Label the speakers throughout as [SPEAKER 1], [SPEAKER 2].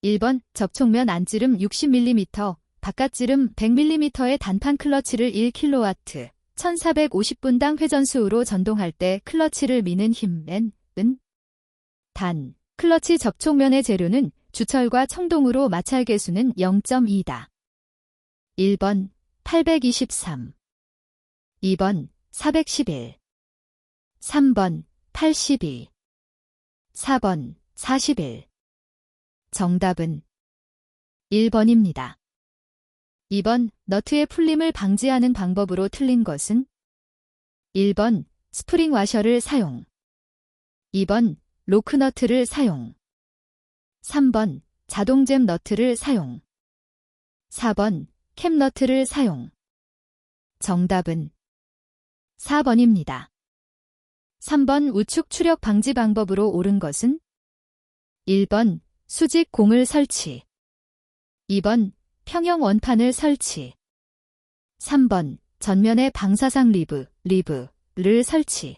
[SPEAKER 1] 1번 접촉면 안지름 60mm, 바깥지름 100mm의 단판 클러치를 1kW, 1450분당 회전수로 전동할 때 클러치를 미는 힘은 단. 클러치 접촉면의 재료는 주철과 청동으로 마찰 계수는 0.2다. 1번 823, 2번 411, 3번 82, 4번 41. 정답은 1번입니다. 2번 너트의 풀림을 방지하는 방법으로 틀린 것은 1번 스프링 와셔를 사용, 2번 로크너트를 사용, 3번 자동잼 너트를 사용, 4번 캡너트를 사용. 정답은 4번입니다. 3번 우측 추력 방지 방법으로 옳은 것은 1번 수직 공을 설치, 2번 평형 원판을 설치, 3번 전면에 방사상 리브를 설치,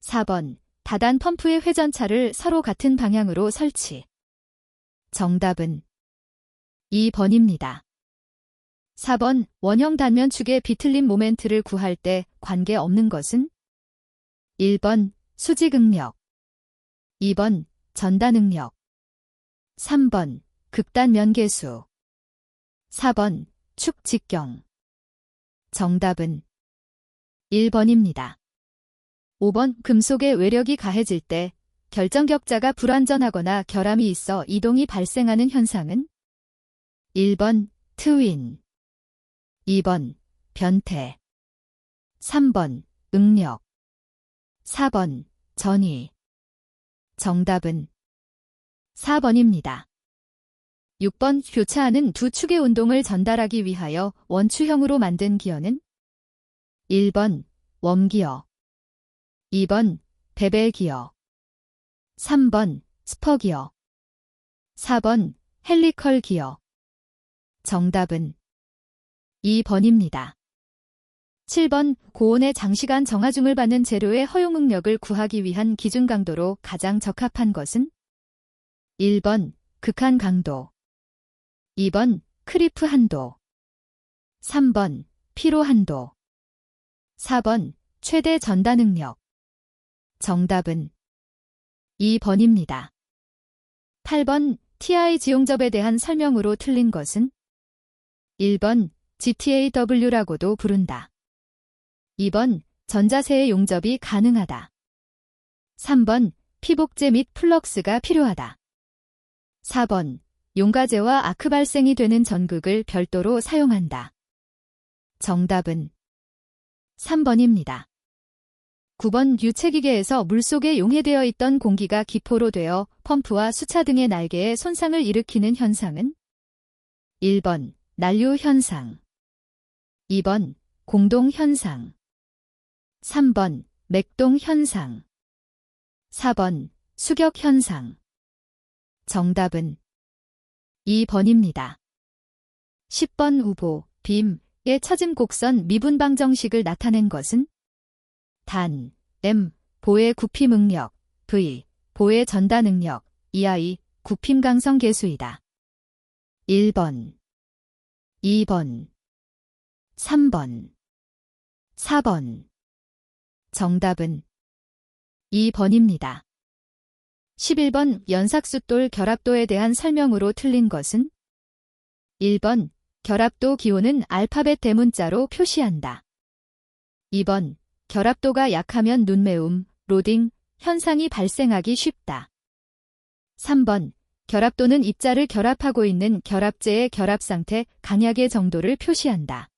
[SPEAKER 1] 4번 다단 펌프의 회전차를 서로 같은 방향으로 설치. 정답은 2번입니다. 4번 원형 단면 축의 비틀림 모멘트를 구할 때 관계없는 것은 1번 수직응력, 2번 전단응력, 3번 극단면 계수, 4번 축 직경. 정답은 1번입니다. 5번 금속의 외력이 가해질 때 결정격자가 불완전하거나 결함이 있어 이동이 발생하는 현상은 1번 트윈, 2번 변태, 3번 응력, 4번 전위. 정답은 4번입니다. 6번 교차하는 두 축의 운동을 전달하기 위하여 원추형으로 만든 기어는 1번 웜기어, 2번 베벨기어, 3번 스퍼기어, 4번 헬리컬 기어. 정답은 2번입니다. 7번 고온의 장시간 정하중을 받는 재료의 허용응력을 구하기 위한 기준 강도로 가장 적합한 것은 1번 극한 강도, 2번 크리프 한도, 3번 피로 한도, 4번 최대 전단 응력. 정답은 2번입니다. 8번 TI 지용접에 대한 설명으로 틀린 것은 1번 GTAW라고도 부른다. 2번 전자세의 용접이 가능하다. 3번 피복제 및 플럭스가 필요하다. 4번 용가제와 아크 발생이 되는 전극을 별도로 사용한다. 정답은 3번입니다. 9번 유체기계에서 물속에 용해되어 있던 공기가 기포로 되어 펌프와 수차 등의 날개에 손상을 일으키는 현상은 1번 난류 현상, 2번 공동 현상, 3번 맥동 현상, 4번 수격 현상. 정답은 2번입니다. 10번 우보, 빔의 처짐 곡선 미분방 정식을 나타낸 것은 단, M, 보의 굽힘 응력, V, 보의 전단 응력, EI, 굽힘 강성 계수이다. 1번, 2번, 3번, 4번. 정답은 2번입니다. 11번 연삭수돌 결합도에 대한 설명으로 틀린 것은 1번 결합도 기호는 알파벳 대문자로 표시한다. 2번 결합도가 약하면 눈매움, 로딩 현상이 발생하기 쉽다. 3번 결합도는 입자를 결합하고 있는 결합제의 결합상태, 강약의 정도를 표시한다.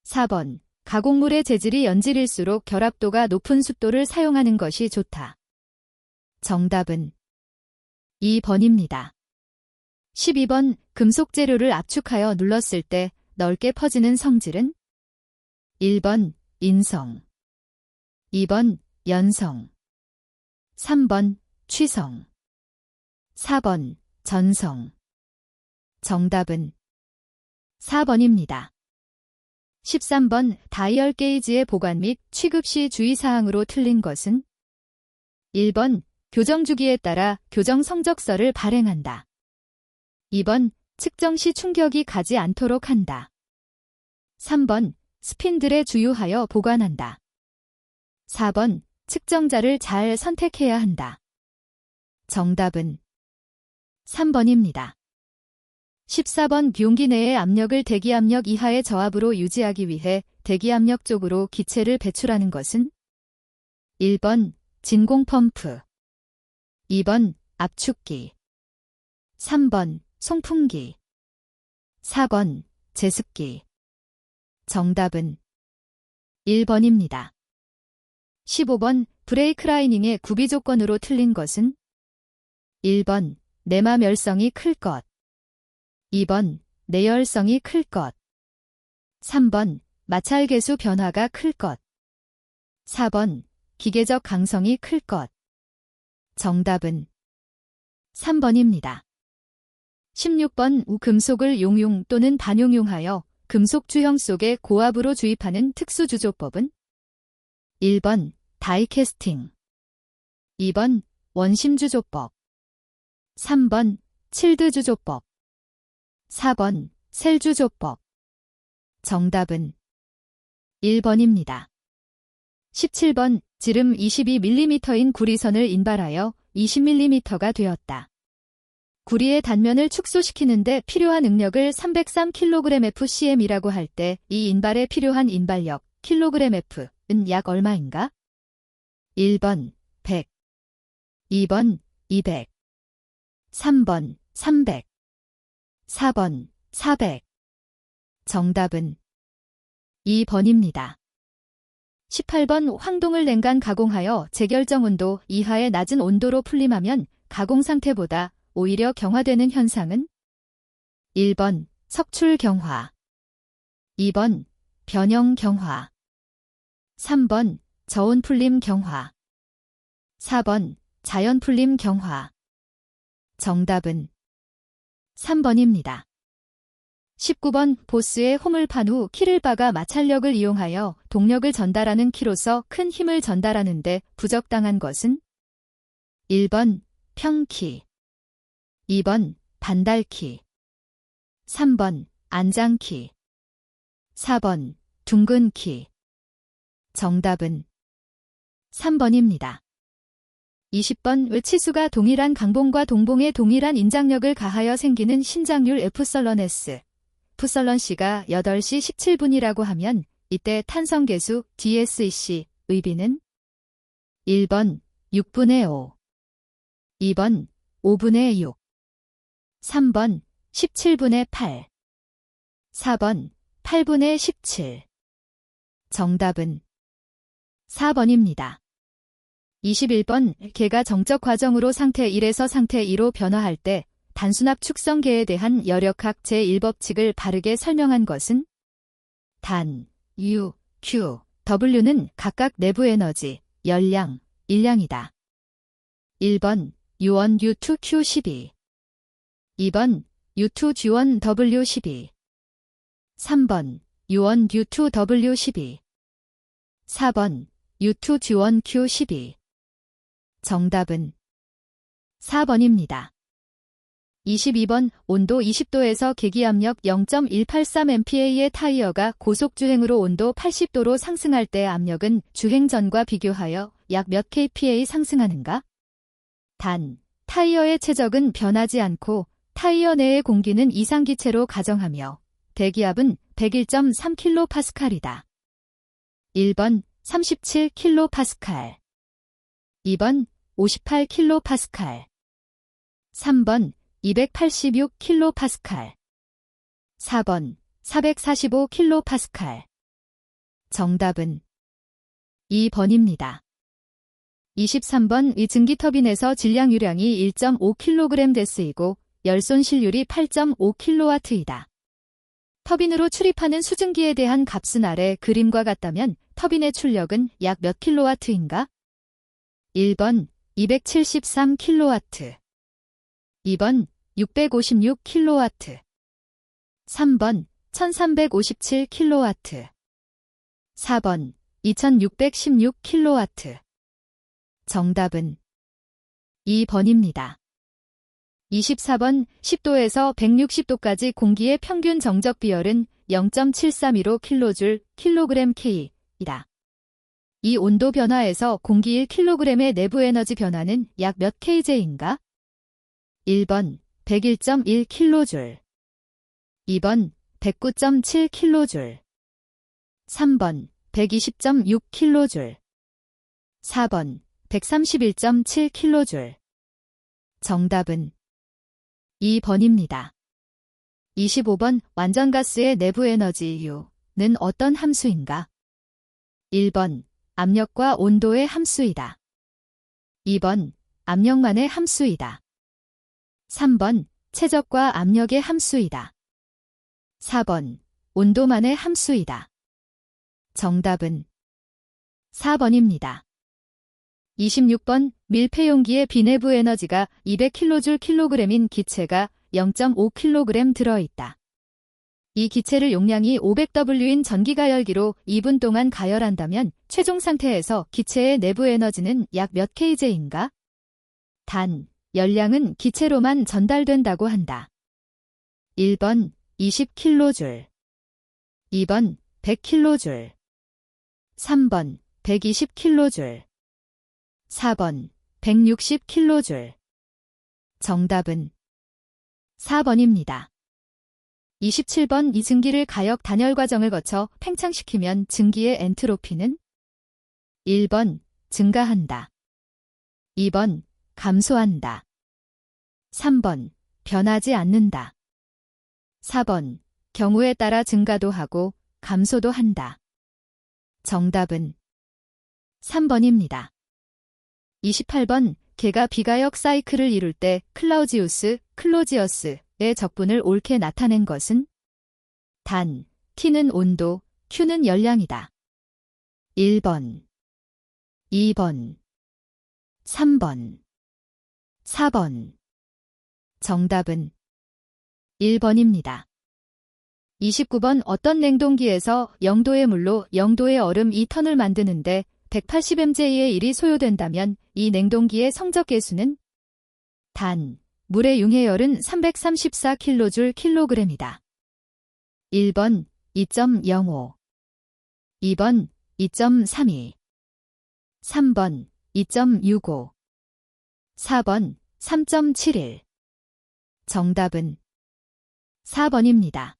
[SPEAKER 1] 4번 가공물의 재질이 연질일수록 결합도가 높은 숫도를 사용하는 것이 좋다. 정답은 2번입니다. 12번 금속 재료를 압축하여 눌렀을 때 넓게 퍼지는 성질은 1번 인성, 2번 연성, 3번 취성, 4번 전성. 정답은 4번입니다. 13번 다이얼 게이지의 보관 및 취급 시 주의사항으로 틀린 것은 1번 교정 주기에 따라 교정 성적서를 발행한다. 2번, 측정 시 충격이 가지 않도록 한다. 3번, 스핀들에 주유하여 보관한다. 4번, 측정자를 잘 선택해야 한다. 정답은 3번입니다. 14번, 용기 내의 압력을 대기압력 이하의 저압으로 유지하기 위해 대기압력 쪽으로 기체를 배출하는 것은? 1번, 진공펌프. 2번, 압축기. 3번, 송풍기. 4번, 제습기. 정답은 1번입니다. 15번, 브레이크 라이닝의 구비 조건으로 틀린 것은? 1번, 내마멸성이 클 것. 2번, 내열성이 클 것. 3번, 마찰계수 변화가 클 것. 4번, 기계적 강성이 클 것. 정답은 3번입니다. 16번, 금속을 용융 또는 반용융하여 금속 주형 속에 고압으로 주입하는 특수주조법은? 1번, 다이캐스팅. 2번, 원심주조법. 3번, 칠드주조법. 4번, 셀주조법. 정답은 1번입니다. 17번, 지름 22mm인 구리선을 인발하여 20mm가 되었다. 구리의 단면을 축소시키는데 필요한 응력을 303kgfcm이라고 할 때 이 인발에 필요한 인발력 kgf은 약 얼마인가? 1번 100, 2번 200, 3번 300, 4번 400. 정답은 2번입니다. 18번, 황동을 냉간 가공하여 제결정 온도 이하의 낮은 온도로 풀림하면 가공 상태보다 오히려 경화되는 현상은? 1번, 석출 경화. 2번, 변형 경화. 3번, 저온 풀림 경화. 4번, 자연 풀림 경화. 정답은 3번입니다. 19번, 보스의 홈을 판 후 키를 박아 마찰력을 이용하여 동력을 전달하는 키로서 큰 힘을 전달하는데 부적당한 것은? 1번, 평키. 2번, 반달키. 3번, 안장키. 4번, 둥근키. 정답은 3번입니다. 20번, 치수가 동일한 강봉과 동봉에 동일한 인장력을 가하여 생기는 신장률 F썰런 C가 8시 17분이라고 하면 이때 탄성계수 DSEC 의비는? 1번 6분의 5, 2번 5분의 6, 3번 17분의 8, 4번 8분의 17. 정답은 4번입니다. 21번, 개가 정적 과정으로 상태 1에서 상태 2로 변화할 때 단순압 축성계에 대한 여력학 제1법칙을 바르게 설명한 것은? 단, U, Q, W는 각각 내부 에너지, 열량, 일량이다. 1번, U1, U2, Q12. 2번, U2, G1, W12. 3번, U1, U2, W12. 4번, U2, G1, Q12. 정답은 4번입니다. 22번, 온도 20도에서 계기압력 0.183MPa의 타이어가 고속주행으로 온도 80도로 상승할 때 압력은 주행 전과 비교하여 약 몇 kPa 상승하는가? 단, 타이어의 최적은 변하지 않고 타이어 내의 공기는 이상기체로 가정하며 대기압은 101.3kPa이다. 1번 37kPa, 2번 58kPa, 3번 286kPa, 4번 445kPa. 정답은 2번입니다. 23번, 이 증기터빈에서 질량 유량이 1.5kg/데스이고 열손실률이 8.5kW이다. 터빈으로 출입하는 수증기에 대한 값은 아래 그림과 같다면 터빈의 출력은 약 몇 킬로와트인가? 1번 273kW, 2번 656kW, 3번 1357kW, 4번 2616kW. 정답은 2번입니다. 24번 10도에서 160도까지 공기의 평균 정적 비열은 0.7315kJ, kg/K이다. 이 온도 변화에서 공기 1kg의 내부 에너지 변화는 약 몇 kJ인가? 1번 101.1kJ, 2번 109.7kJ, 3번 120.6kJ, 4번 131.7kJ. 정답은 2번입니다. 25번 완전가스의 내부 에너지 U는 어떤 함수인가? 1번 압력과 온도의 함수이다. 2번 압력만의 함수이다. 3번 최적과 압력의 함수이다. 4번 온도만의 함수이다. 정답은 4번입니다. 26번 밀폐용기의 비내부 에너지가 200kJ kg인 기체가 0.5kg 들어있다. 이 기체를 용량이 500W인 전기가열기로 2분 동안 가열한다면 최종 상태에서 기체의 내부 에너지는 약 몇 kJ인가? 단, 열량은 기체로만 전달된다고 한다. 1번 20kJ, 2번 100kJ, 3번 120kJ, 4번 160kJ. 정답은 4번입니다. 27번 이 증기를 가역 단열 과정을 거쳐 팽창시키면 증기의 엔트로피는 1번 증가한다. 2번 감소한다. 3번 변하지 않는다. 4번 경우에 따라 증가도 하고 감소도 한다. 정답은 3번입니다. 28번 개가 비가역 사이클을 이룰 때 클로지어스의 적분을 옳게 나타낸 것은? 단, T는 온도, Q는 열량이다. 1번, 2번, 3번, 4번. 정답은 1번입니다. 29번 어떤 냉동기에서 0도의 물로 0도의 얼음 2턴을 만드는데 180mj의 1이 소요된다면 이 냉동기의 성적계수는? 단, 물의 융해열은 334kJ kg이다. 1번 2.05, 2번 2.32, 3번 2.65, 4번 3.71. 정답은 4번입니다.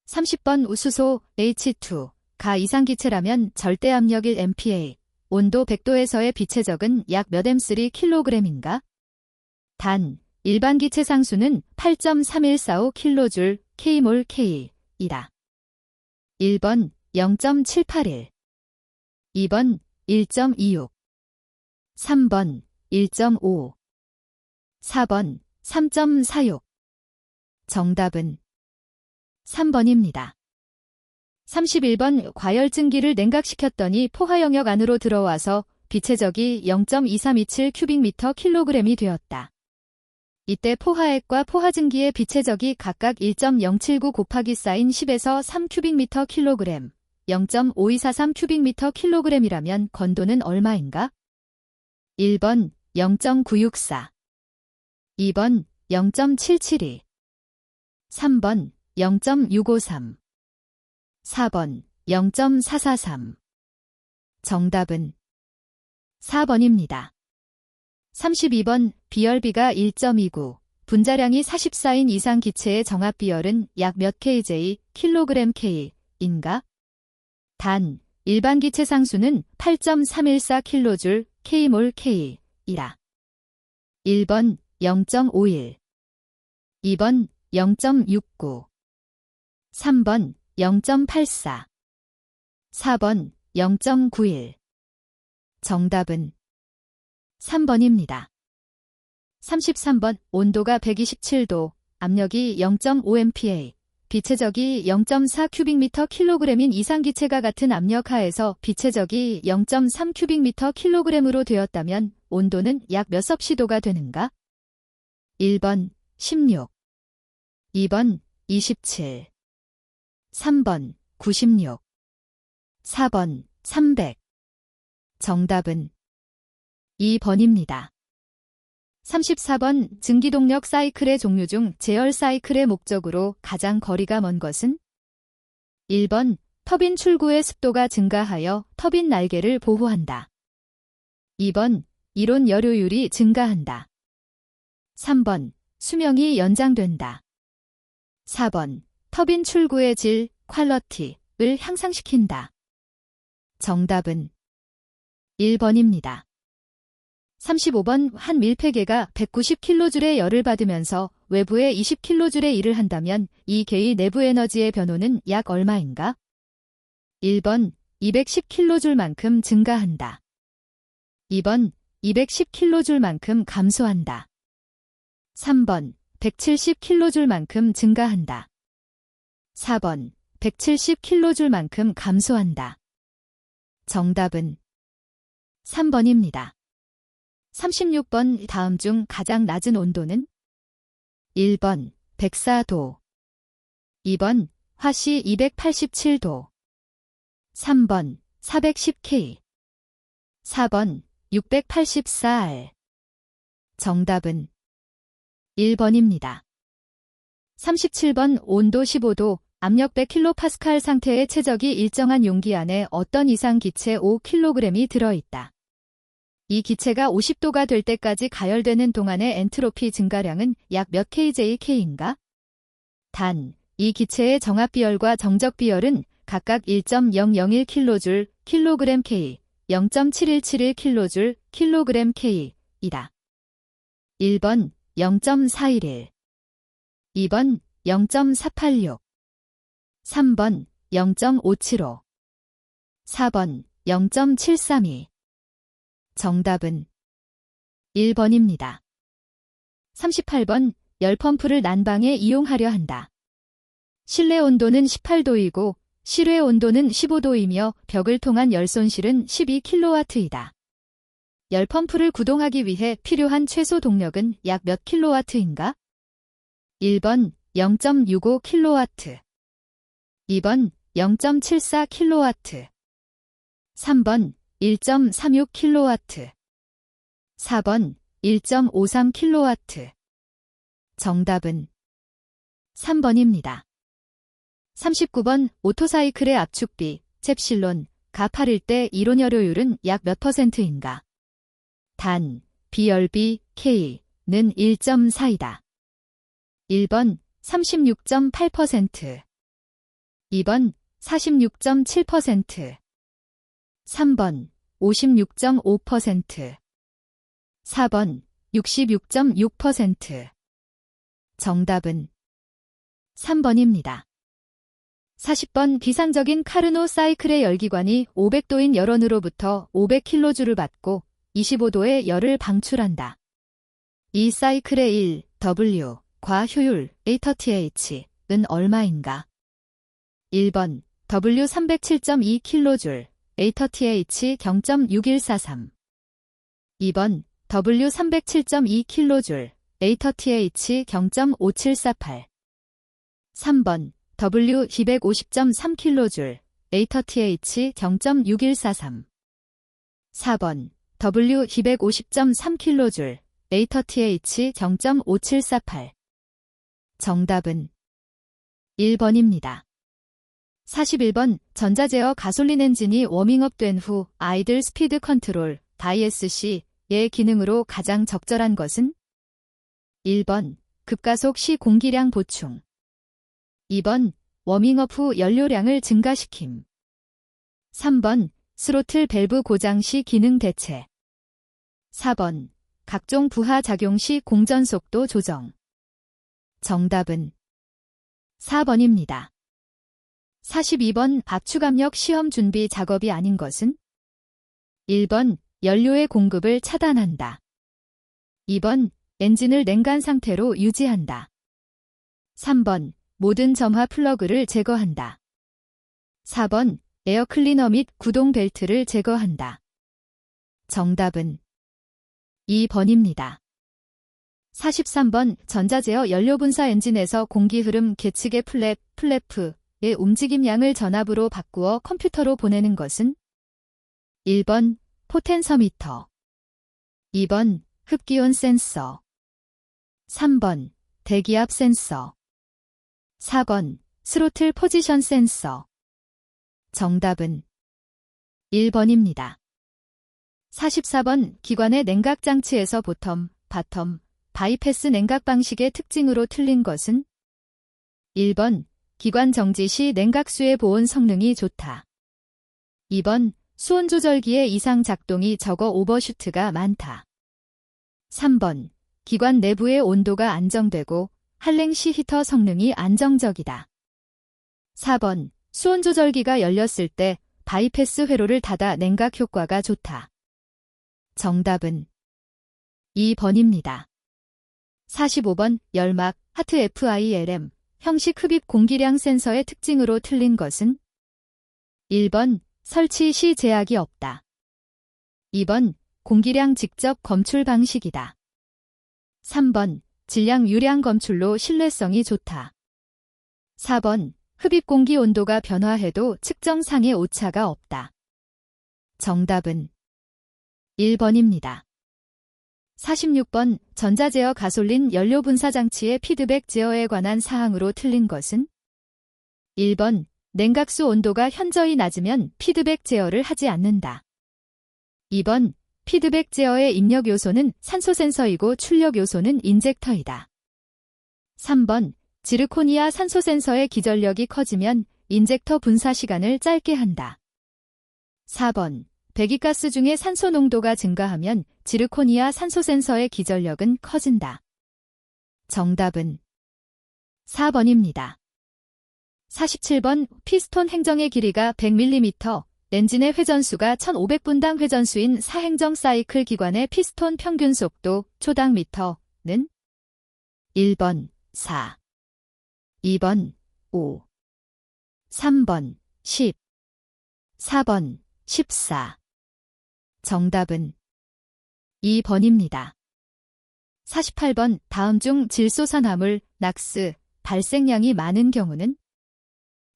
[SPEAKER 1] 30번 우수소 H2 가 이상기체라면 절대압력 1MPa, 온도 100도에서의 빛의 적은 약 몇 M3 kg인가? 단, 일반 기체 상수는 8.3145kJ kmol/K이다. 1번 0.781, 2번 1.26, 3번 1.5, 4번 3.46. 정답은 3번입니다. 31번 과열증기를 냉각시켰더니 포화 영역 안으로 들어와서 빛의 적이 0.2327 큐빅미터 킬로그램이 되었다. 이때 포화액과 포화증기의 빛의 적이 각각 1.079 곱하기 사인 10에서 3 큐빅미터 킬로그램, 0.5243 큐빅미터 킬로그램이라면 건도는 얼마인가? 1번 0.964, 2번 0.772, 3번 0.653, 4번 0.443. 정답은 4번입니다. 32번 비열비가 1.29, 분자량이 44인 이상 기체의 정합비열은 약 몇 kJ kg/K인가? 단, 일반 기체 상수는 8.314kJ kmol/K이라. 1번 0.51, 2번 0.69, 3번 0.84, 4번 0.91. 정답은 3번입니다. 33번 온도가 127도, 압력이 0.5MPa, 빛의 적이 0.4 큐빅미터 킬로그램인 이상기체가 같은 압력 하에서 빛의 적이 0.3 큐빅미터 킬로그램으로 되었다면 온도는 약 몇 섭씨도가 되는가? 1번 16, 2번 27, 3번 96, 4번 300. 정답은 2번입니다. 34번 증기동력 사이클의 종류 중 제열 사이클의 목적으로 가장 거리가 먼 것은? 1번 터빈 출구의 습도가 증가하여 터빈 날개를 보호한다. 2번 이론 여료율이 증가한다. 3번 수명이 연장된다. 4번 터빈 출구의 질, 퀄러티를 향상시킨다. 정답은 1번입니다. 35번 한 밀폐개가 190kJ의 열을 받으면서 외부에 20kJ의 일을 한다면 이 개의 내부 에너지의 변호는 약 얼마인가? 1번 210kJ만큼 증가한다. 2번 210kJ만큼 감소한다. 3번 170kJ만큼 증가한다. 4번 170kJ만큼 감소한다. 정답은 3번입니다. 36번 다음 중 가장 낮은 온도는? 1번 104도 2번 화씨 287도 3번 410K 4번 684R 정답은 1번입니다. 37번 온도 15도, 압력 100kPa 상태의 최적이 일정한 용기 안에 어떤 이상 기체 5kg이 들어있다. 이 기체가 50도가 될 때까지 가열되는 동안의 엔트로피 증가량은 약 몇 kJk인가? 단, 이 기체의 정합 비열과 정적 비열은 각각 1.001kJ, kg/K, 0.7171kJ, kg/K이다. 1번 0.411 2번 0.486 3번 0.575 4번 0.732 정답은 1번입니다. 38번 열펌프를 난방에 이용하려 한다. 실내 온도는 18도이고 실외 온도는 15도이며 벽을 통한 열 손실은 12kW이다. 열펌프를 구동하기 위해 필요한 최소 동력은 약 몇 kW인가? 1번 0.65kW 2번 0.74kW 3번 1.36kW 4번 1.53kW 정답은 3번입니다. 39번 오토사이클의 압축비, 첵실론, 가 8일 때 이론여료율은 약 몇 %인가? 단, 비열비, K는 1.4이다. 1번 36.8%, 2번 46.7%, 3번 56.5%, 4번 66.6%. 정답은 3번입니다. 40번 비상적인 카르노 사이클의 열기관이 500도인 열원으로부터 500kJ를 받고 25도의 열을 방출한다. 이 사이클의 1, W, 과 효율, A30H는 얼마인가? 1번 W 307.2kJ, A30H 0.6143 2번 W 307.2kJ, A30H 0.5748 3번 W 250.3kJ, A30H 0.6143 4번 W 250.3kJ, A30H 0.5748 정답은 1번입니다. 41번 전자제어 가솔린 엔진이 워밍업 된 후 아이들 스피드 컨트롤, DSC의 기능으로 가장 적절한 것은? 1번 급가속 시 공기량 보충 2번 워밍업 후 연료량을 증가시킴 3번 스로틀 밸브 고장 시 기능 대체 4번 각종 부하작용 시 공전 속도 조정 정답은 4번입니다. 42번 압축압력 시험 준비 작업이 아닌 것은? 1번 연료의 공급을 차단한다. 2번 엔진을 냉간 상태로 유지한다. 3번 모든 점화 플러그를 제거한다. 4번 에어 클리너 및 구동 벨트를 제거한다. 정답은 2번입니다. 43번 전자제어 연료분사 엔진에서 공기 흐름 계측의 플래프의 움직임량을 전압으로 바꾸어 컴퓨터로 보내는 것은? 1번 포텐서미터 2번 흡기온 센서. 3번 대기압 센서. 4번 스로틀 포지션 센서. 정답은 1번입니다. 44번 기관의 냉각 장치에서 보텀, 바텀, 바이패스 냉각 방식의 특징으로 틀린 것은 1번 기관 정지 시 냉각수의 보온 성능이 좋다. 2번 수온 조절기의 이상 작동이 적어 오버슈트가 많다. 3번 기관 내부의 온도가 안정되고 할랭 시 히터 성능이 안정적이다. 4번 수온 조절기가 열렸을 때 바이패스 회로를 닫아 냉각 효과가 좋다. 정답은 2번입니다. 45번 열막 하트 FILM 형식 흡입 공기량 센서의 특징으로 틀린 것은 1번 설치 시 제약이 없다. 2번 공기량 직접 검출 방식이다. 3번 질량 유량 검출로 신뢰성이 좋다. 4번 흡입 공기 온도가 변화해도 측정상의 오차가 없다. 정답은 1번입니다. 46번 전자제어 가솔린 연료 분사 장치의 피드백 제어에 관한 사항으로 틀린 것은 1번 냉각수 온도가 현저히 낮으면 피드백 제어를 하지 않는다. 2번 피드백 제어의 입력 요소는 산소 센서이고 출력 요소는 인젝터이다. 3번 지르코니아 산소 센서의 기전력이 커지면 인젝터 분사 시간을 짧게 한다. 4번 배기가스 중에 산소 농도가 증가하면 지르코니아 산소 센서의 기전력은 커진다. 정답은 4번입니다. 47번 피스톤 행정의 길이가 100mm, 엔진의 회전수가 1500분당 회전수인 사행정 사이클 기관의 피스톤 평균 속도 초당 미터는 1번 4, 2번 5, 3번 10, 4번 14. 정답은 2번입니다. 48번 다음 중 질소산화물, 낙스, 발생량이 많은 경우는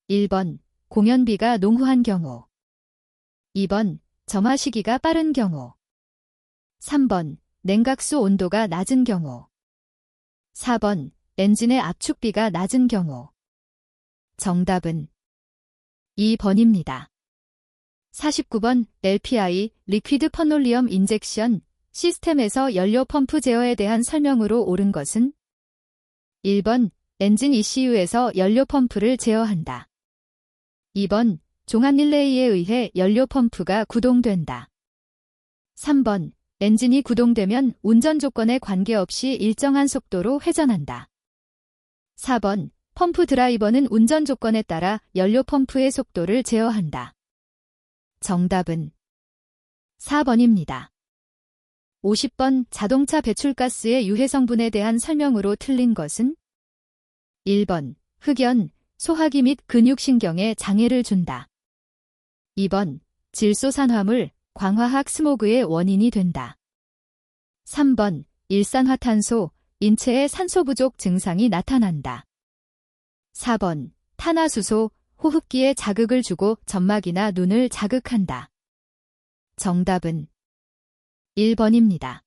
[SPEAKER 1] 1번 공연비가 농후한 경우 2번 점화 시기가 빠른 경우 3번 냉각수 온도가 낮은 경우 4번 엔진의 압축비가 낮은 경우 정답은 2번입니다. 49번 LPI 리퀴드 퍼놀리엄 인젝션 시스템에서 연료 펌프 제어에 대한 설명으로 옳은 것은 1번 엔진 ECU에서 연료 펌프를 제어한다. 2번 종합 릴레이에 의해 연료 펌프가 구동된다. 3번 엔진이 구동되면 운전 조건에 관계없이 일정한 속도로 회전한다. 4번 펌프 드라이버는 운전 조건에 따라 연료 펌프의 속도를 제어한다. 정답은 4번입니다. 50번 자동차 배출가스의 유해 성분에 대한 설명으로 틀린 것은 1번 흑연, 소화기 및 근육신경에 장애를 준다. 2번 질소산화물, 광화학 스모그의 원인이 된다. 3번 일산화탄소, 인체의 산소 부족 증상이 나타난다. 4번 탄화수소, 호흡기에 자극을 주고 점막이나 눈을 자극한다. 정답은 1번입니다.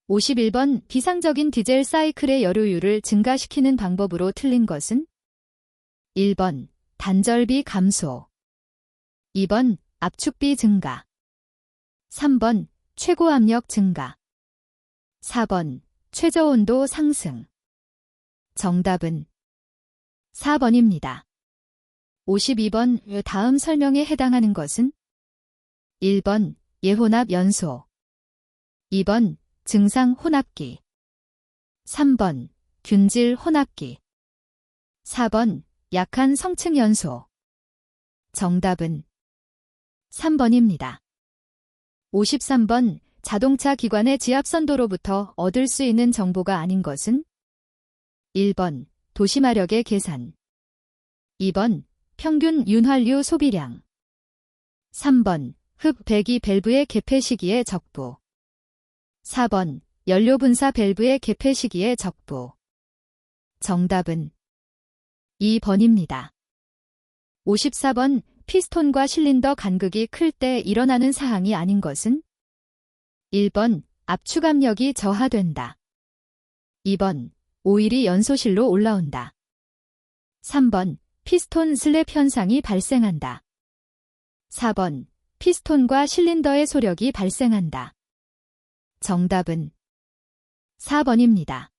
[SPEAKER 1] 51번 비상적인 디젤 사이클의 여료율을 증가시키는 방법으로 틀린 것은 1번 단절비 감소 2번 압축비 증가 3번 최고압력 증가 4번 최저온도 상승 정답은 4번입니다. 52번 다음 설명에 해당하는 것은 1번 예혼합 연소 2번 증상 혼합기 3번 균질 혼합기 4번 약한 성층 연소 정답은 3번입니다. 53번 자동차 기관의 지압선도로부터 얻을 수 있는 정보가 아닌 것은 1번 도시마력의 계산 2번 평균 윤활유 소비량 3번 흡 배기 밸브의 개폐 시기의 적부 4번 연료 분사 밸브의 개폐 시기의 적부 정답은 2번입니다. 54번 피스톤과 실린더 간극이 클 때 일어나는 사항이 아닌 것은 1번 압축 압력이 저하된다. 2번, 오일이 연소실로 올라온다. 3번, 피스톤 슬랩 현상이 발생한다. 4번, 피스톤과 실린더의 소력이 발생한다. 정답은 4번입니다.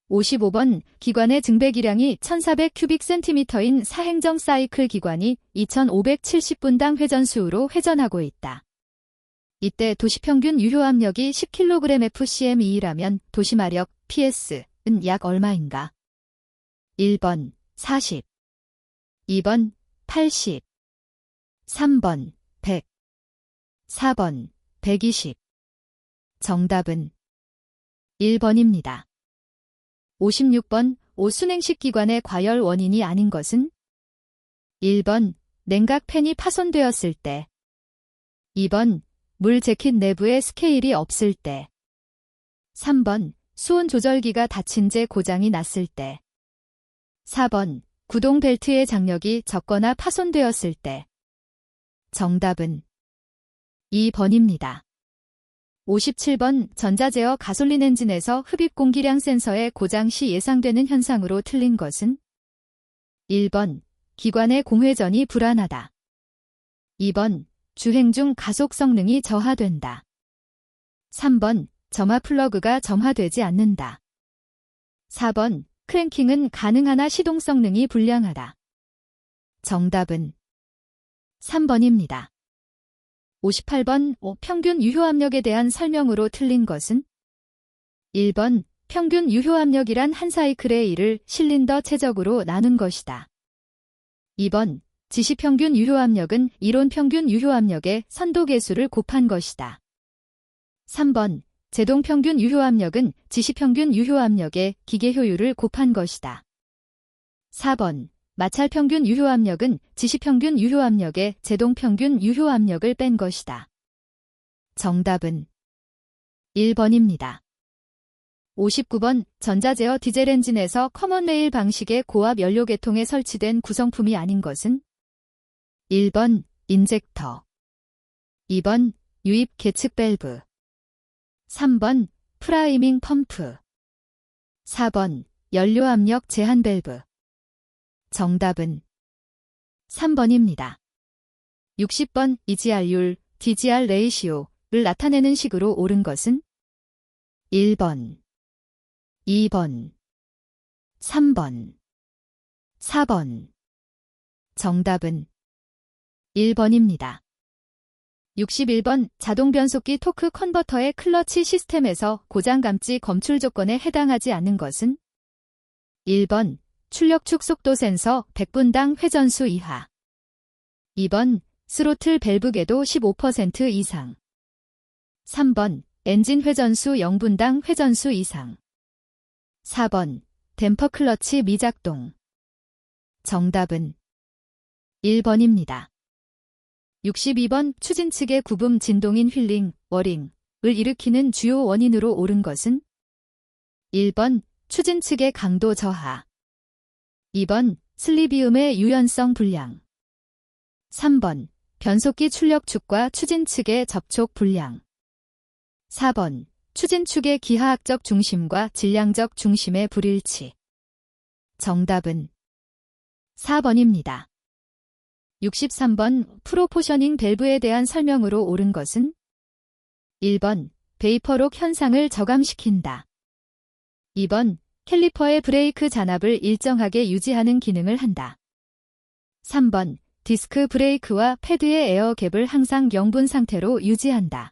[SPEAKER 1] 55번, 기관의 증배기량이 1400큐빅센티미터인 사행정 사이클 기관이 2570분당 회전수로 회전하고 있다. 이때 도시평균 유효압력이 10kg/fcm이라면 도시마력 PS는 약 얼마인가? 1번 40, 2번 80, 3번 100, 4번 120. 정답은 1번입니다. 56번, 오순행식 기관의 과열 원인이 아닌 것은? 1번, 냉각팬이 파손되었을 때. 2번, 물 재킷 내부에 스케일이 없을 때. 3번, 수온 조절기가 닫힌 채 고장이 났을 때. 4번, 구동 벨트의 장력이 적거나 파손되었을 때. 정답은 2번입니다. 57번, 전자제어 가솔린 엔진에서 흡입 공기량 센서의 고장 시 예상되는 현상으로 틀린 것은? 1번, 기관의 공회전이 불안하다. 2번, 주행 중 가속 성능이 저하된다. 3번, 점화 플러그가 점화되지 않는다. 4번, 크랭킹은 가능하나 시동 성능이 불량하다. 정답은 3번입니다. 58번, 평균 유효압력에 대한 설명으로 틀린 것은? 1번, 평균 유효압력이란 한 사이클의 일을 실린더 최적으로 나눈 것이다. 2번, 지시평균 유효압력은 이론평균 유효압력의 선도계수를 곱한 것이다. 3번, 제동평균 유효압력은 지시평균 유효압력의 기계효율을 곱한 것이다. 4번, 마찰평균 유효압력은 지시평균 유효압력의 제동평균 유효압력을 뺀 것이다. 정답은 1번입니다. 59번, 전자제어 디젤 엔진에서 커먼 레일 방식의 고압 연료계통에 설치된 구성품이 아닌 것은? 1번, 인젝터. 2번, 유입 계측 밸브. 3번, 프라이밍 펌프. 4번, 연료압력 제한 밸브. 정답은 3번입니다. 60번, EGR율, DGR 레이시오를 나타내는 식으로 옳은 것은? 1번, 2번, 3번, 4번. 정답은 1번입니다. 61번, 자동 변속기 토크 컨버터의 클러치 시스템에서 고장 감지 검출 조건에 해당하지 않는 것은? 1번, 출력축 속도 센서 100분당 회전수 이하. 2번, 스로틀 밸브 궤도 15% 이상. 3번, 엔진 회전수 0분당 회전수 이상. 4번, 댐퍼 클러치 미작동. 정답은 1번입니다. 62번, 추진 측의 구분 진동인 휠링, 워링을 일으키는 주요 원인으로 옳은 것은? 1번, 추진 측의 강도 저하. 2번, 슬리비움의 유연성 불량. 3번, 변속기 출력축과 추진축의 접촉 불량. 4번, 추진축의 기하학적 중심과 질량적 중심의 불일치. 정답은 4번입니다. 63번, 프로포셔닝 밸브에 대한 설명으로 옳은 것은? 1번, 베이퍼록 현상을 저감시킨다. 2번, 캘리퍼의 브레이크 잔압을 일정하게 유지하는 기능을 한다. 3번, 디스크 브레이크와 패드의 에어갭을 항상 0분 상태로 유지한다.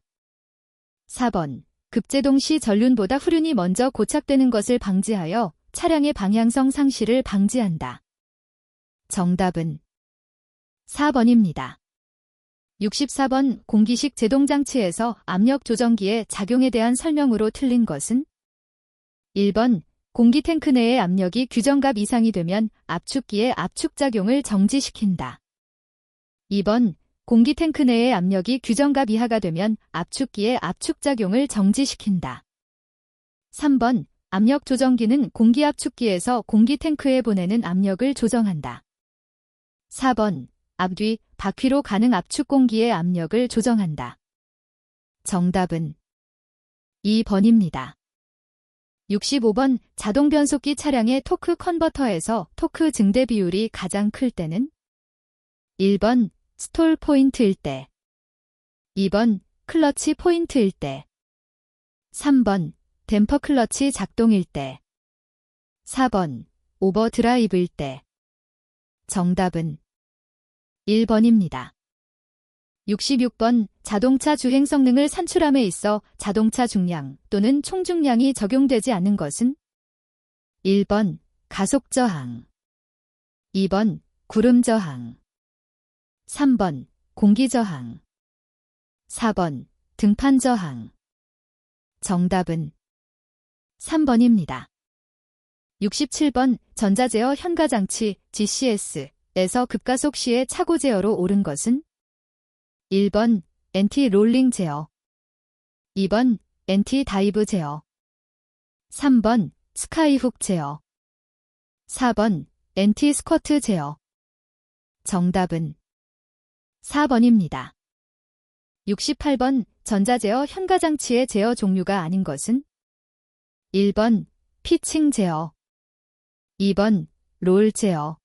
[SPEAKER 1] 4번, 급제동 시 전륜보다 후륜이 먼저 고착되는 것을 방지하여 차량의 방향성 상실을 방지한다. 정답은 4번입니다. 64번, 공기식 제동장치에서 압력 조정기의 작용에 대한 설명으로 틀린 것은? 1번, 공기 탱크 내의 압력이 규정값 이상이 되면 압축기의 압축작용을 정지시킨다. 2번, 공기 탱크 내의 압력이 규정값 이하가 되면 압축기의 압축작용을 정지시킨다. 3번, 압력 조정기는 공기 압축기에서 공기 탱크에 보내는 압력을 조정한다. 4번, 앞뒤, 바퀴로 가는 압축 공기의 압력을 조정한다. 정답은 2번입니다. 65번 자동 변속기 차량의 토크 컨버터에서 토크 증대 비율이 가장 클 때는 1번 스톨 포인트일 때, 2번 클러치 포인트일 때, 3번 댐퍼 클러치 작동일 때, 4번 오버드라이브일 때. 정답은 1번입니다. 66번 자동차 주행 성능을 산출함에 있어 자동차 중량 또는 총중량이 적용되지 않는 것은 1번 가속 저항, 2번 구름 저항, 3번 공기 저항, 4번 등판 저항. 정답은 3번입니다. 67번 전자제어 현가장치 GCS에서 급가속 시에 차고 제어로 옳은 것은 1번 엔티 롤링 제어, 2번 엔티 다이브 제어, 3번 스카이훅 제어, 4번 엔티 스쿼트 제어. 정답은 4번입니다. 68번 전자제어 현가장치의 제어 종류가 아닌 것은 1번 피칭 제어, 2번 롤 제어,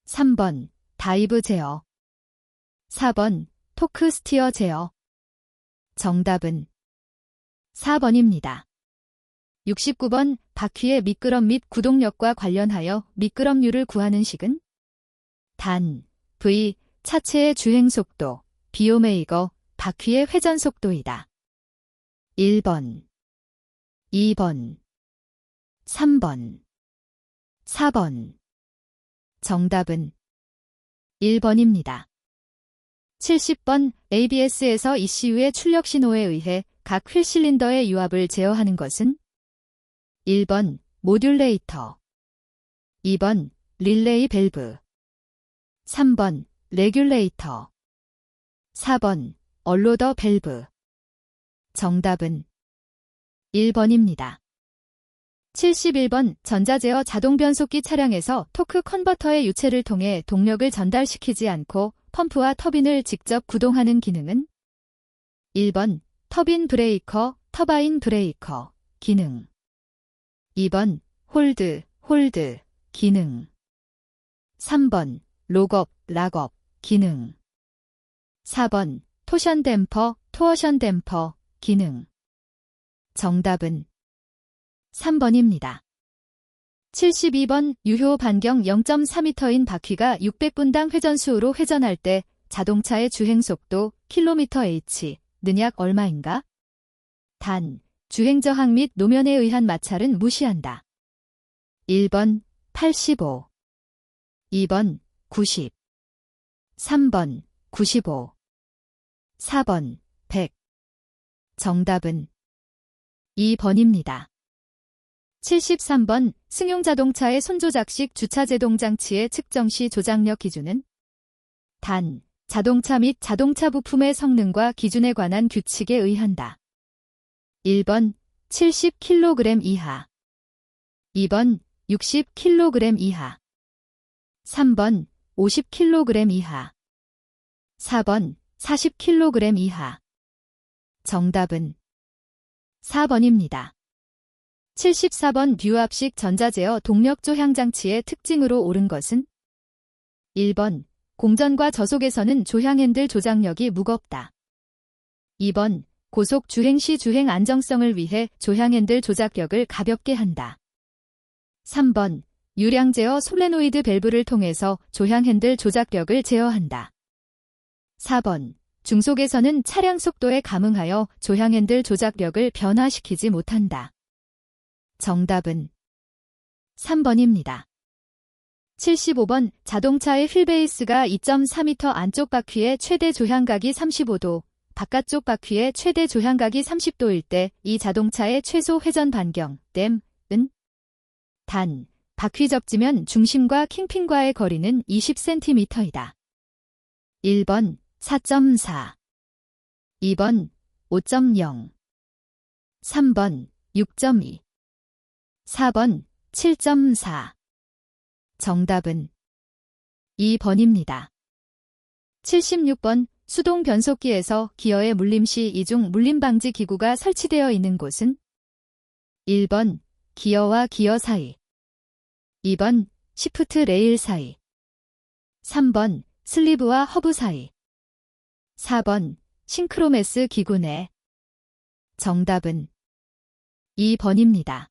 [SPEAKER 1] 3번 다이브 제어, 4번 토크 스티어 제어. 정답은 4번입니다. 69번 바퀴의 미끄럼 및 구동력과 관련하여 미끄럼률을 구하는 식은 단, V, 차체의 주행속도, 비오메이거, 바퀴의 회전속도이다. 1번, 2번, 3번, 4번. 정답은 1번입니다. 70번 ABS에서 ECU의 출력 신호에 의해 각 휠 실린더의 유압을 제어하는 것은 1번 모듈레이터, 2번 릴레이 밸브, 3번 레귤레이터, 4번 얼로더 밸브. 정답은 1번입니다. 71번 전자제어 자동 변속기 차량에서 토크 컨버터의 유체를 통해 동력을 전달시키지 않고 펌프와 터빈을 직접 구동하는 기능은 1번 터빈 브레이커, 터바인 브레이커 기능, 2번 홀드 기능, 3번 록업, 락업 기능, 4번 토션 댐퍼, 토어션 댐퍼 기능. 정답은 3번입니다. 72번 유효 반경 0.4m인 바퀴가 600분당 회전수로 회전할 때 자동차의 주행속도 km/h는 약 얼마인가? 단, 주행저항 및 노면에 의한 마찰은 무시한다. 1번 85, 2번 90, 3번 95, 4번 100. 정답은 2번입니다. 73번 승용자동차의 손조작식 주차제동장치의 측정 시 조작력 기준은 단, 자동차 및 자동차 부품의 성능과 기준에 관한 규칙에 의한다. 1번 70kg 이하, 2번 60kg 이하, 3번 50kg 이하, 4번 40kg 이하. 정답은 4번입니다. 74번 뷰압식 전자제어 동력 조향 장치의 특징으로 옳은 것은 1번 공전과 저속에서는 조향 핸들 조작력이 무겁다. 2번 고속 주행 시 주행 안정성을 위해 조향 핸들 조작력을 가볍게 한다. 3번 유량 제어 솔레노이드 밸브를 통해서 조향 핸들 조작력을 제어한다. 4번 중속에서는 차량 속도에 감응하여 조향 핸들 조작력을 변화시키지 못한다. 정답은 3번입니다. 75번 자동차의 휠베이스가 2.4m 안쪽 바퀴의 최대 조향각이 35도, 바깥쪽 바퀴의 최대 조향각이 30도일 때 이 자동차의 최소 회전 반경, 댐은 단, 바퀴 접지면 중심과 킹핀과의 거리는 20cm이다. 1번 4.4, 2번 5.0, 3번 6.2, 4번 7.4. 정답은 2번입니다. 76번 수동 변속기에서 기어에 물림 시 이중 물림 방지 기구가 설치되어 있는 곳은 1번 기어와 기어 사이, 2번 시프트 레일 사이, 3번 슬리브와 허브 사이, 4번 싱크로메스 기구 내. 정답은 2번입니다.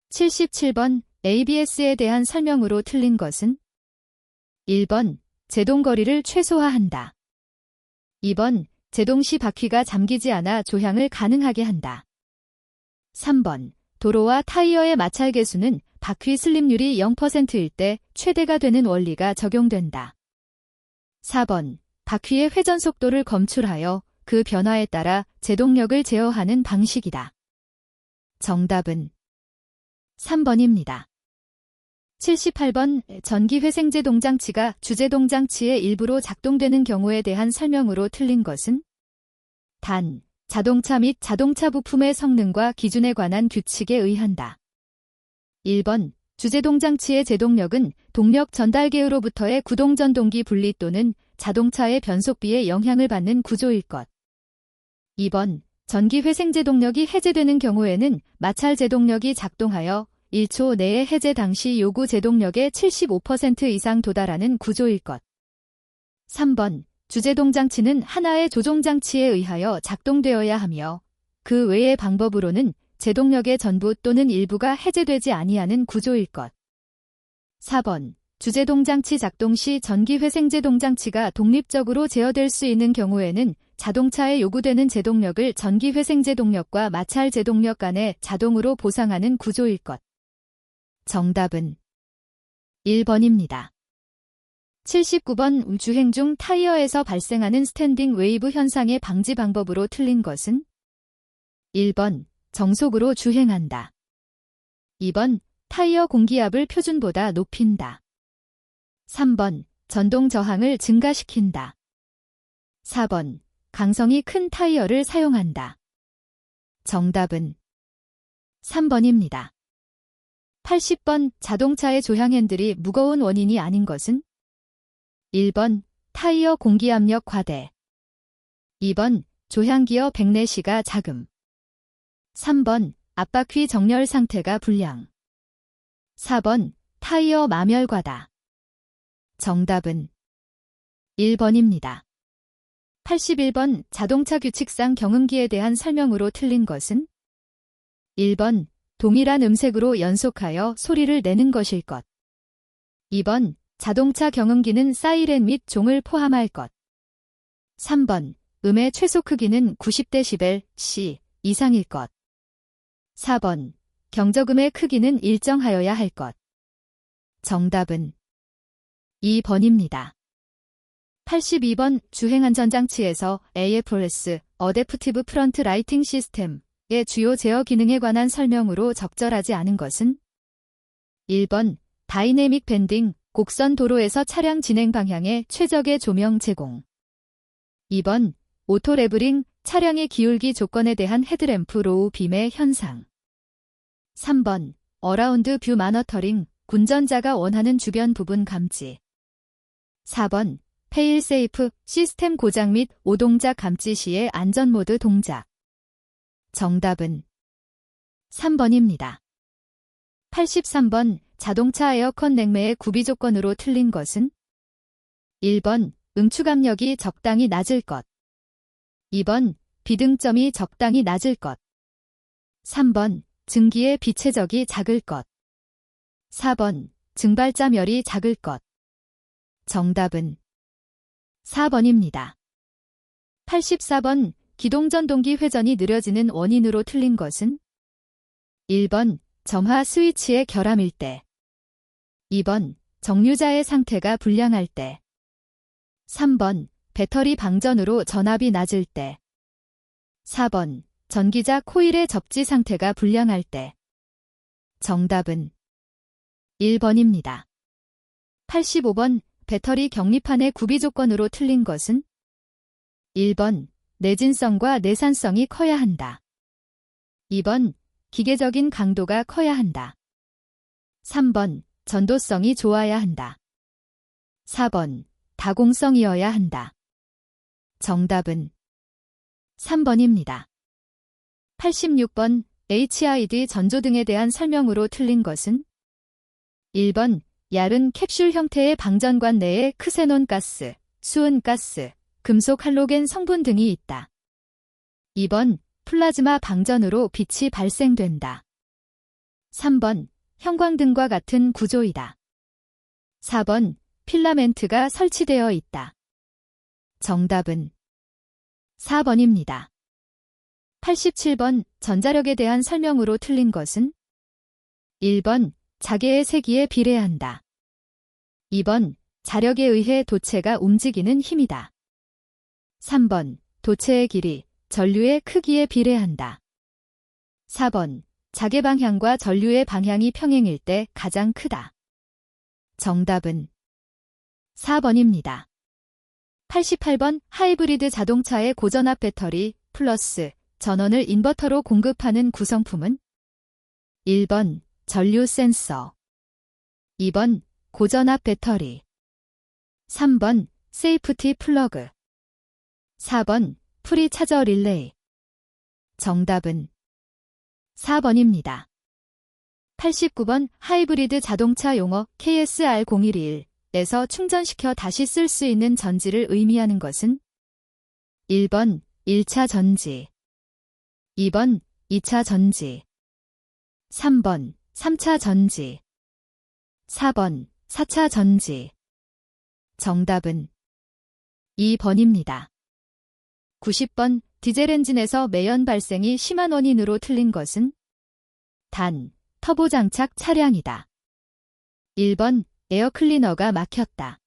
[SPEAKER 1] 77번 ABS에 대한 설명으로 틀린 것은 1번 제동거리를 최소화한다. 2번 제동 시 바퀴가 잠기지 않아 조향을 가능하게 한다. 3번 도로와 타이어의 마찰 계수는 바퀴 슬립률이 0%일 때 최대가 되는 원리가 적용된다. 4번 바퀴의 회전 속도를 검출하여 그 변화에 따라 제동력을 제어하는 방식이다. 정답은 3번입니다. 78번 전기회생제동 장치가 주제동 장치의 일부로 작동되는 경우에 대한 설명으로 틀린 것은 단, 자동차 및 자동차 부품의 성능과 기준에 관한 규칙에 의한다. 1번 주제동 장치의 제동력은 동력 전달계로부터의 구동전동기 분리 또는 자동차의 변속비에 영향을 받는 구조일 것. 2번 전기회생제동력이 해제되는 경우에는 마찰 제동력이 작동하여 1초 내에 해제 당시 요구 제동력의 75% 이상 도달하는 구조일 것. 3번 주제동 장치는 하나의 조종장치에 의하여 작동되어야 하며 그 외의 방법으로는 제동력의 전부 또는 일부가 해제되지 아니하는 구조일 것. 4번 주제동 장치 작동 시 전기회생제동 장치가 독립적으로 제어될 수 있는 경우에는 자동차에 요구되는 제동력을 전기회생제동력과 마찰 제동력 간에 자동으로 보상하는 구조일 것. 정답은 1번입니다. 79번 주행 중 타이어에서 발생하는 스탠딩 웨이브 현상의 방지 방법으로 틀린 것은 1번 정속으로 주행한다. 2번 타이어 공기압을 표준보다 높인다. 3번 전동 저항을 증가시킨다. 4번 강성이 큰 타이어를 사용한다. 정답은 3번입니다. 80번 자동차의 조향 핸들이 무거운 원인이 아닌 것은 1번 타이어 공기압력 과대, 2번 조향기어 백내시가 작음, 3번 앞바퀴 정렬 상태가 불량, 4번 타이어 마멸과다. 정답은 1번입니다. 81번 자동차 규칙상 경음기에 대한 설명으로 틀린 것은 1번 동일한 음색으로 연속하여 소리를 내는 것일 것. 2번 자동차 경음기는 사이렌 및 종을 포함할 것. 3번 음의 최소 크기는 90dB C 이상일 것. 4번 경적음의 크기는 일정하여야 할 것. 정답은 2번입니다. 82번 주행안전장치에서 AFS, 어댑티브 프런트 라이팅 시스템의 주요 제어 기능에 관한 설명으로 적절하지 않은 것은 1번 다이내믹 밴딩, 곡선 도로에서 차량 진행 방향에 최적의 조명 제공. 2번 오토 레블링, 차량의 기울기 조건에 대한 헤드램프 로우 빔의 현상. 3번 어라운드 뷰 마너터링, 운전자가 원하는 주변 부분 감지. 4번 페일 세이프, 시스템 고장 및 오동작 감지 시의 안전모드 동작. 정답은 3번입니다. 83번 자동차 에어컨 냉매의 구비 조건으로 틀린 것은 1번 응추압력이 적당히 낮을 것, 2번 비등점이 적당히 낮을 것, 3번 증기의 비체적이 작을 것, 4번 증발자멸이 작을 것. 정답은 4번입니다. 84번 기동전동기 회전이 느려지는 원인으로 틀린 것은 1번 점화 스위치의 결함일 때, 2번 정류자의 상태가 불량할 때, 3번 배터리 방전으로 전압이 낮을 때, 4번 전기자 코일의 접지 상태가 불량할 때. 정답은 1번입니다. 85번 배터리 격리판의 구비 조건으로 틀린 것은 1번 내진성과 내산성이 커야 한다. 2번 기계적인 강도가 커야 한다. 3번 전도성이 좋아야 한다. 4번 다공성이어야 한다. 정답은 3번입니다. 86번 HID 전조 등에 대한 설명으로 틀린 것은 1번 얇은 캡슐 형태의 방전관 내에 크세논가스, 수은가스, 금속 할로겐 성분 등이 있다. 2번 플라즈마 방전으로 빛이 발생된다. 3번 형광등과 같은 구조이다. 4번 필라멘트가 설치되어 있다. 정답은 4번입니다. 87번 전자력에 대한 설명으로 틀린 것은 1번 자개의 세기에 비례한다. 2번 자력에 의해 도체가 움직이는 힘이다. 3번 도체의 길이 전류의 크기에 비례한다. 4번 자개 방향과 전류의 방향이 평행일 때 가장 크다. 정답은 4번입니다. 88번 하이브리드 자동차의 고전압 배터리 플러스 전원을 인버터로 공급하는 구성품은 1번 전류 센서, 2번 고전압 배터리, 3번 세이프티 플러그, 4번 프리 차저 릴레이. 정답은 4번입니다. 89번 하이브리드 자동차 용어 KSR0121에서 충전시켜 다시 쓸 수 있는 전지를 의미하는 것은 1번 1차 전지, 2번 2차 전지, 3번 3차 전지, 4번 4차 전지. 정답은 2번입니다. 90번 디젤 엔진에서 매연 발생이 심한 원인으로 틀린 것은 단, 터보 장착 차량이다. 1번 에어클리너가 막혔다.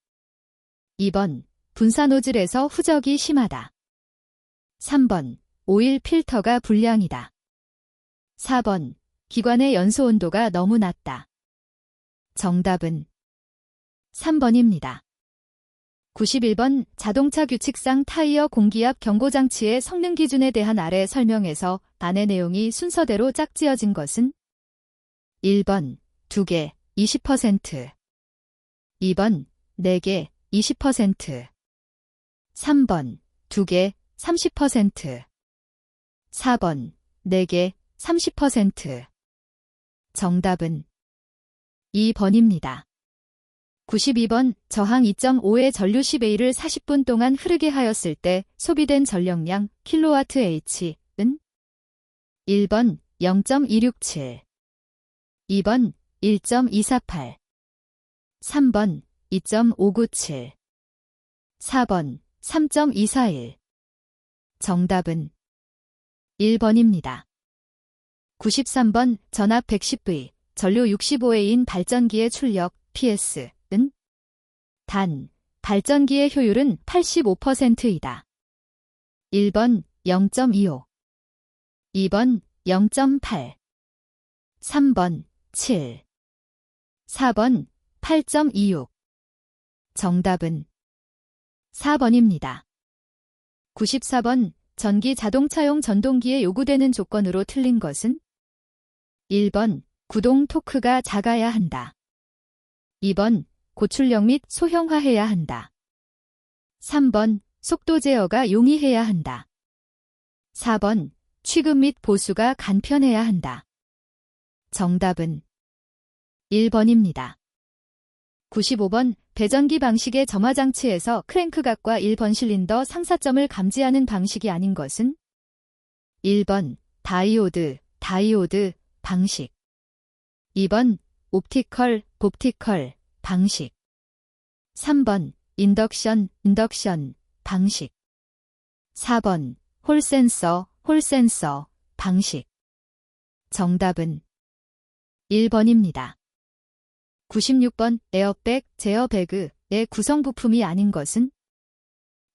[SPEAKER 1] 2번 분사 노즐에서 후적이 심하다. 3번 오일 필터가 불량이다. 4번 기관의 연소 온도가 너무 낮다. 정답은 3번입니다. 91번 자동차 규칙상 타이어 공기압 경고장치의 성능 기준에 대한 아래 설명에서 안의 내용이 순서대로 짝지어진 것은 1번 2개 20%, 2번 4개 20%, 3번 2개 30%, 4번 4개 30%. 정답은 2번입니다. 92번 저항 2.5의 전류 10A를 40분 동안 흐르게 하였을 때 소비된 전력량 kWh은 1번 0.267, 2번 1.248, 3번 2.597, 4번 3.241. 정답은 1번입니다. 93번 전압 110V, 전류 65A인 발전기의 출력 PS는 단, 발전기의 효율은 85%이다. 1번 0.25, 2번 0.8, 3번 7, 4번 8.26. 정답은 4번입니다. 94번 전기 자동차용 전동기에 요구되는 조건으로 틀린 것은 1번 구동 토크가 작아야 한다. 2번 고출력 및 소형화해야 한다. 3번 속도 제어가 용이해야 한다. 4번 취급 및 보수가 간편해야 한다. 정답은 1번입니다. 95번 배전기 방식의 점화장치에서 크랭크각과 1번 실린더 상사점을 감지하는 방식이 아닌 것은 1번 다이오드 방식, 2번 옵티컬 방식, 3번 인덕션 방식, 4번 홀센서 방식. 정답은 1번입니다. 96번 에어백, 제어배그의 구성 부품이 아닌 것은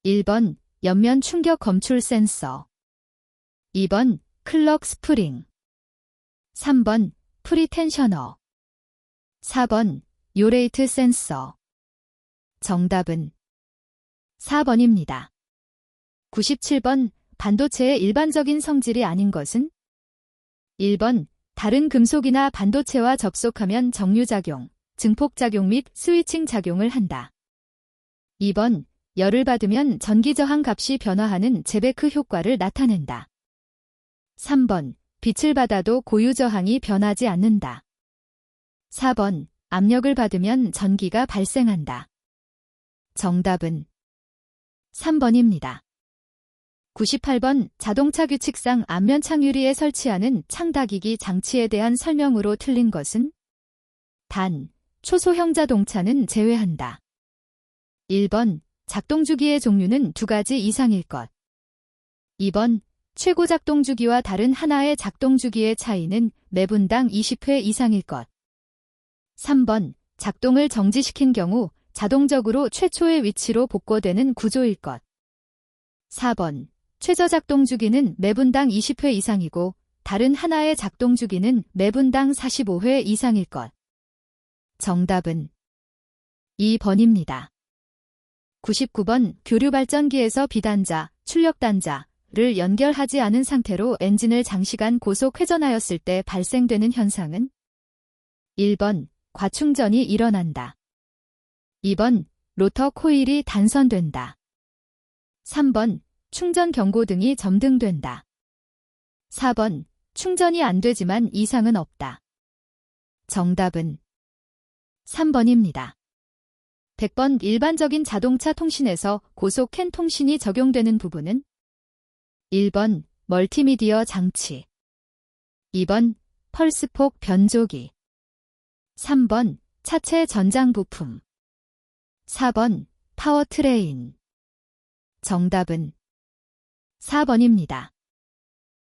[SPEAKER 1] 1번 옆면 충격 검출 센서, 2번 클럭 스프링, 3번 프리텐셔너, 4번 요레이트 센서. 정답은 4번입니다. 97번 반도체의 일반적인 성질이 아닌 것은 1번 다른 금속이나 반도체와 접속하면 정류작용, 증폭작용 및 스위칭 작용을 한다. 2번 열을 받으면 전기 저항 값이 변화하는 제베크 효과를 나타낸다. 3번. 빛을 받아도 고유 저항이 변하지 않는다. 4번. 압력을 받으면 전기가 발생한다. 정답은 3번입니다. 98번. 자동차 규칙상 앞면 창 유리에 설치하는 창닫이기 장치에 대한 설명으로 틀린 것은? 단, 초소형 자동차는 제외한다. 1번. 작동주기의 종류는 2가지 이상일 것. 2번. 최고 작동주기와 다른 하나의 작동주기의 차이는 매분당 20회 이상일 것. 3번. 작동을 정지시킨 경우 자동적으로 최초의 위치로 복구되는 구조일 것. 4번. 최저 작동주기는 매분당 20회 이상이고 다른 하나의 작동주기는 매분당 45회 이상일 것. 정답은 2번입니다. 99번. 교류발전기에서 비단자, 출력단자를 연결하지 않은 상태로 엔진을 장시간 고속 회전하였을 때 발생되는 현상은? 1번. 과충전이 일어난다. 2번. 로터 코일이 단선된다. 3번. 충전 경고등이 점등된다. 4번. 충전이 안 되지만 이상은 없다. 정답은 3번입니다. 100번. 일반적인 자동차 통신에서 고속 캔 통신이 적용되는 부분은? 1번. 멀티미디어 장치. 2번. 펄스폭 변조기. 3번. 차체 전장 부품. 4번. 파워트레인. 정답은 4번입니다.